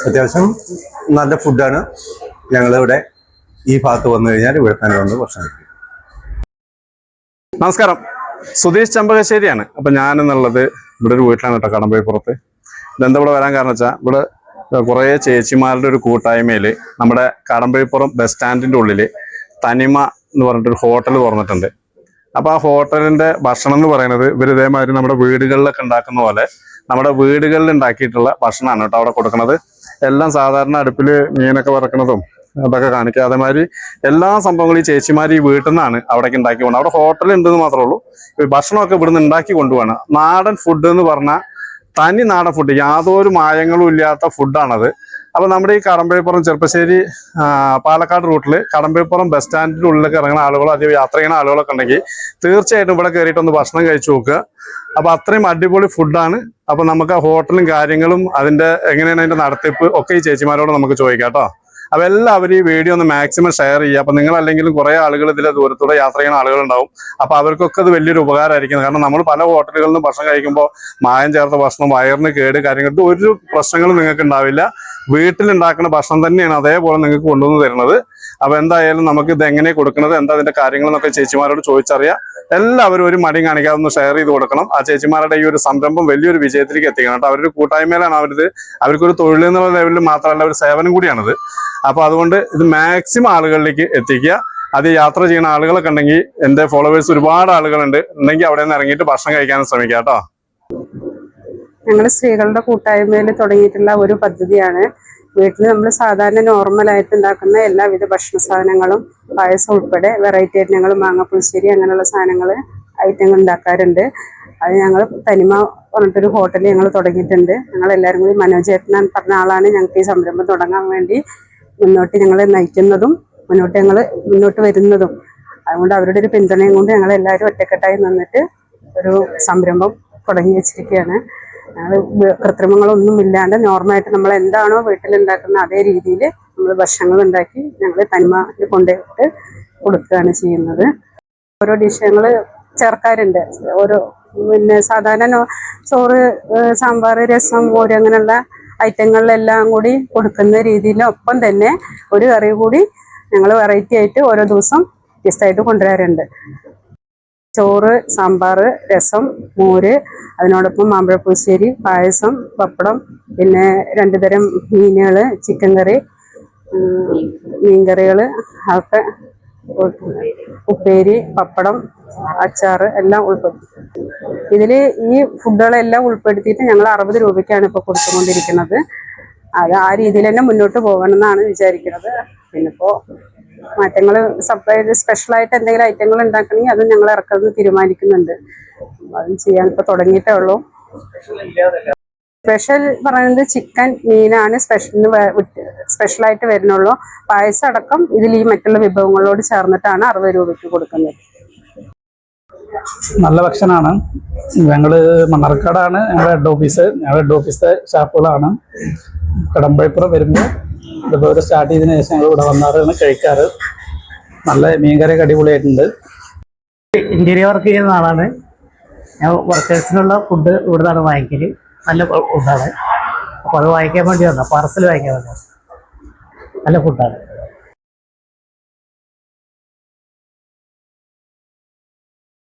അത്യാവശ്യം നല്ല ഫുഡാണ്. ഞങ്ങളിവിടെ ഈ ഭാഗത്ത് വന്നു കഴിഞ്ഞാൽ ഇവിടെ തന്നെ വന്ന് ഭക്ഷണം കഴിക്കും. നമസ്കാരം, സുധീഷ് ചെമ്പകശ്ശേരിയാണ്. അപ്പം ഞാനെന്നുള്ളത് ഇവിടെ ഒരു വീട്ടിലാണ് കേട്ടോ, കടമ്പഴിപ്പുറത്ത്. ഇതെന്താ ഇവിടെ വരാൻ കാരണം വെച്ചാൽ ഇവിടെ കുറേ ചേച്ചിമാരുടെ ഒരു കൂട്ടായ്മയിൽ നമ്മുടെ കടമ്പഴിപ്പുറം ബസ് സ്റ്റാൻഡിൻ്റെ ഉള്ളിൽ തനിമ എന്ന് പറഞ്ഞിട്ടൊരു ഹോട്ടൽ തുറന്നിട്ടുണ്ട്. അപ്പോൾ ആ ഹോട്ടലിൻ്റെ ഭക്ഷണം എന്ന് പറയുന്നത് ഇവർ ഇതേമാതിരി നമ്മുടെ വീടുകളിലൊക്കെ ഉണ്ടാക്കുന്ന പോലെ നമ്മുടെ വീടുകളിൽ ഉണ്ടാക്കിയിട്ടുള്ള ഭക്ഷണമാണ് കേട്ടോ അവിടെ കൊടുക്കുന്നത്. എല്ലാം സാധാരണ അടുപ്പിൽ മീനൊക്കെ വറക്കുന്നതും അതൊക്കെ കാണിക്കുക. അതേമാതിരി എല്ലാ സംഭവങ്ങളും ഈ ചേച്ചിമാർ ഈ വീട്ടിൽ നിന്നാണ് അവിടേക്ക് ഉണ്ടാക്കി കൊണ്ടുപോകുന്നത്. അവിടെ ഹോട്ടൽ ഉണ്ടെന്ന് മാത്രമേ ഉള്ളൂ. ഭക്ഷണമൊക്കെ ഇവിടുന്ന് ഉണ്ടാക്കി കൊണ്ടുപോവാണ്. നാടൻ ഫുഡ് എന്ന് പറഞ്ഞാൽ തനി നാടൻ ഫുഡ്, യാതൊരു മായങ്ങളും ഇല്ലാത്ത ഫുഡാണത്. അപ്പൊ നമ്മുടെ ഈ കടമ്പഴിപ്പുറം ചെറുപ്പശ്ശേരി പാലക്കാട് റൂട്ടിൽ കടമ്പഴിപ്പുറം ബസ് സ്റ്റാൻഡിന്റെ ഉള്ളിലൊക്കെ ഇറങ്ങുന്ന ആളുകളോ അധികം യാത്ര ചെയ്യുന്ന ആളുകളൊക്കെ ഉണ്ടെങ്കിൽ തീർച്ചയായിട്ടും ഇവിടെ കയറിയിട്ടൊന്ന് ഭക്ഷണം കഴിച്ചു നോക്കുക. അപ്പൊ അത്രയും അടിപൊളി ഫുഡാണ്. അപ്പൊ നമുക്ക് ആ ഹോട്ടലും കാര്യങ്ങളും അതിന്റെ എങ്ങനെയാണ് അതിന്റെ നടത്തിപ്പ് ഒക്കെ ഈ ചേച്ചിമാരോട് നമുക്ക് ചോദിക്കാം കേട്ടോ. അപ്പൊ എല്ലാവരും ഈ വീഡിയോ ഒന്ന് മാക്സിമം ഷെയർ ചെയ്യുക. അപ്പൊ നിങ്ങൾ അല്ലെങ്കിലും കുറെ ആളുകൾ ഇതിലെ ദൂരത്തൂടെ യാത്ര ചെയ്യുന്ന ആളുകളുണ്ടാവും. അപ്പൊ അവർക്കൊക്കെ അത് വലിയൊരു ഉപകാരമായിരിക്കും. കാരണം നമ്മൾ പല ഹോട്ടലുകളിൽ നിന്നും ഭക്ഷണം കഴിക്കുമ്പോൾ മായം ചേർത്ത ഭക്ഷണം, വയറിന് കേട്, കാര്യങ്ങൾക്ക് ഒരു പ്രശ്നങ്ങളും നിങ്ങൾക്ക് ഉണ്ടാവില്ല. വീട്ടിലുണ്ടാക്കുന്ന ഭക്ഷണം തന്നെയാണ് അതേപോലെ നിങ്ങൾക്ക് കൊണ്ടുവന്ന് തരുന്നത്. അപ്പൊ എന്തായാലും നമുക്ക് ഇത് എങ്ങനെ കൊടുക്കുന്നത്, എന്താ അതിന്റെ കാര്യങ്ങളെന്നൊക്കെ ചേച്ചിമാരോട് ചോദിച്ചറിയാം. എല്ലാവരും ഒരു മടി കാണിക്കാതെ ഒന്ന് ഷെയർ ചെയ്ത് കൊടുക്കണം. ആ ചേച്ചിമാരുടെ ഈ ഒരു സംരംഭം വലിയൊരു വിജയത്തിലേക്ക് എത്തിക്കണം കേട്ടോ. അവരൊരു കൂട്ടായ്മയിലാണ് അവർക്കൊരു തൊഴിൽ എന്നുള്ള ലെവലിൽ മാത്രമല്ല ഒരു സേവനം കൂടിയാണിത്. അപ്പൊ അതുകൊണ്ട് ഇത് മാക്സിമം ആളുകളിലേക്ക് എത്തിക്കുക. അത് യാത്ര ചെയ്യുന്ന ആളുകളൊക്കെ ഉണ്ടെങ്കിൽ, എന്റെ ഫോളോവേഴ്സ് ഒരുപാട് ആളുകളുണ്ട്, ഉണ്ടെങ്കിൽ അവിടെ നിന്ന് ഇറങ്ങിയിട്ട് ഭക്ഷണം കഴിക്കാനും ശ്രമിക്കുക കേട്ടോ. ഞങ്ങൾ സ്ത്രീകളുടെ കൂട്ടായ്മയിൽ തുടങ്ങിയിട്ടുള്ള ഒരു പദ്ധതിയാണ്. വീട്ടിൽ നമ്മൾ സാധാരണ നോർമലായിട്ട് ഉണ്ടാക്കുന്ന എല്ലാവിധ ഭക്ഷണ സാധനങ്ങളും പായസം ഉൾപ്പെടെ വെറൈറ്റി ഐറ്റങ്ങൾ, മാങ്ങ പുളിശ്ശേരി അങ്ങനെയുള്ള ഐറ്റങ്ങൾ ഉണ്ടാക്കാറുണ്ട്. അത് ഞങ്ങൾ തനിമ പറഞ്ഞിട്ടൊരു ഹോട്ടൽ ഞങ്ങൾ തുടങ്ങിയിട്ടുണ്ട്. ഞങ്ങൾ എല്ലാവരും കൂടി മനോജേട്ടൻ പറഞ്ഞ ആളാണ് ഞങ്ങൾക്ക് ഈ സംരംഭം തുടങ്ങാൻ വേണ്ടി ഞങ്ങളെ നയിക്കുന്നതും മുന്നോട്ട് വരുന്നതും. അതുകൊണ്ട് അവരുടെ ഒരു പിന്തുണയും കൊണ്ട് ഞങ്ങൾ എല്ലാവരും ഒറ്റക്കെട്ടായി നിന്നിട്ട് ഒരു സംരംഭം തുടങ്ങി വെച്ചിരിക്കുകയാണ്. ഞങ്ങൾ കൃത്രിമങ്ങളൊന്നും ഇല്ലാണ്ട് നോർമലായിട്ട് നമ്മൾ എന്താണോ വീട്ടിലുണ്ടാക്കുന്ന അതേ രീതിയിൽ നമ്മൾ ഭക്ഷണങ്ങൾ ഉണ്ടാക്കി ഞങ്ങൾ തനിമയിൽ കൊണ്ടുപോയിട്ട് കൊടുക്കുകയാണ് ചെയ്യുന്നത്. ഓരോ ഡിഷ് ഞങ്ങൾ ചേർക്കാറുണ്ട്. ഓരോ സാധാരണ ചോറ്, സാമ്പാർ, രസം, മോര് അങ്ങനെയുള്ള ഐറ്റങ്ങളിലെല്ലാം കൂടി കൊടുക്കുന്ന രീതിയിൽ ഒപ്പം തന്നെ ഒരു കറി കൂടി ഞങ്ങൾ വെറൈറ്റി ആയിട്ട് ഓരോ ദിവസം വ്യത്യസ്തമായിട്ട് കൊണ്ടുവരാറുണ്ട്. ചോറ്, സാമ്പാർ, രസം, മോര്, അതിനോടൊപ്പം മാമ്പഴപ്പുളിശ്ശേരി, പായസം, പപ്പടം, പിന്നെ 2 തരം മീനുകൾ, ചിക്കൻ കറി, മീൻകറികൾ, അതൊക്കെ ഉപ്പേരി, പപ്പടം, അച്ചാറ് എല്ലാം ഉൾപ്പെടുത്തി. ഇതിൽ ഈ ഫുഡുകളെല്ലാം ഉൾപ്പെടുത്തിയിട്ട് ഞങ്ങൾ 60 രൂപയ്ക്കാണ് ഇപ്പോൾ കൊടുത്തുകൊണ്ടിരിക്കുന്നത്. അത് ആ രീതിയിൽ തന്നെ മുന്നോട്ട് പോകണമെന്നാണ് വിചാരിക്കുന്നത്. പിന്നെ ഇപ്പോൾ മാറ്റങ്ങൾ സ്പെഷ്യലായിട്ട് എന്തെങ്കിലും ഐറ്റങ്ങൾ ഉണ്ടാക്കണമെങ്കിൽ അത് ഞങ്ങൾ ഇറക്കുന്നത് തീരുമാനിക്കുന്നുണ്ട്. അതും ചെയ്യാൻ ഇപ്പോൾ തുടങ്ങിയിട്ടേ ഉള്ളൂ. സ്പെഷ്യൽ പറയുന്നത് ചിക്കൻ, മീനാണ് സ്പെഷ്യലായിട്ട് വരുന്നുള്ളൂ. പായസം അടക്കം ഇതിൽ ഈ മറ്റുള്ള വിഭവങ്ങളോട് ചേർന്നിട്ടാണ് 60 രൂപയ്ക്ക് കൊടുക്കുന്നത്. നല്ല ഭക്ഷണമാണ്. ഞങ്ങൾ മണ്ണാർക്കാടാണ് ഞങ്ങളുടെ ഹെഡ് ഓഫീസിലെ ഷാപ്പുകളാണ്. കടമ്പഴിപ്പുറം വരുമ്പോൾ ഇതുപോലെ സ്റ്റാർട്ട് ചെയ്തതിനു ശേഷം ഞങ്ങൾ ഇവിടെ വന്നാറാണ് കഴിക്കാറ്. നല്ല മീൻകറിയൊക്കെ അടിപൊളിയായിട്ടുണ്ട്. ഇന്റീരിയർ വർക്ക് ചെയ്യുന്ന ആളാണ് ഞാൻ. വർക്കേഴ്സിനുള്ള ഫുഡ് ഇവിടെ നിന്നാണ് വാങ്ങിക്കൽ. നല്ല ഫുഡാണ്. അപ്പോൾ അത് വാങ്ങിക്കാൻ വേണ്ടി വന്ന പാർസൽ വാങ്ങിക്കാൻ വേണ്ടി നല്ല ഫുഡാണ്.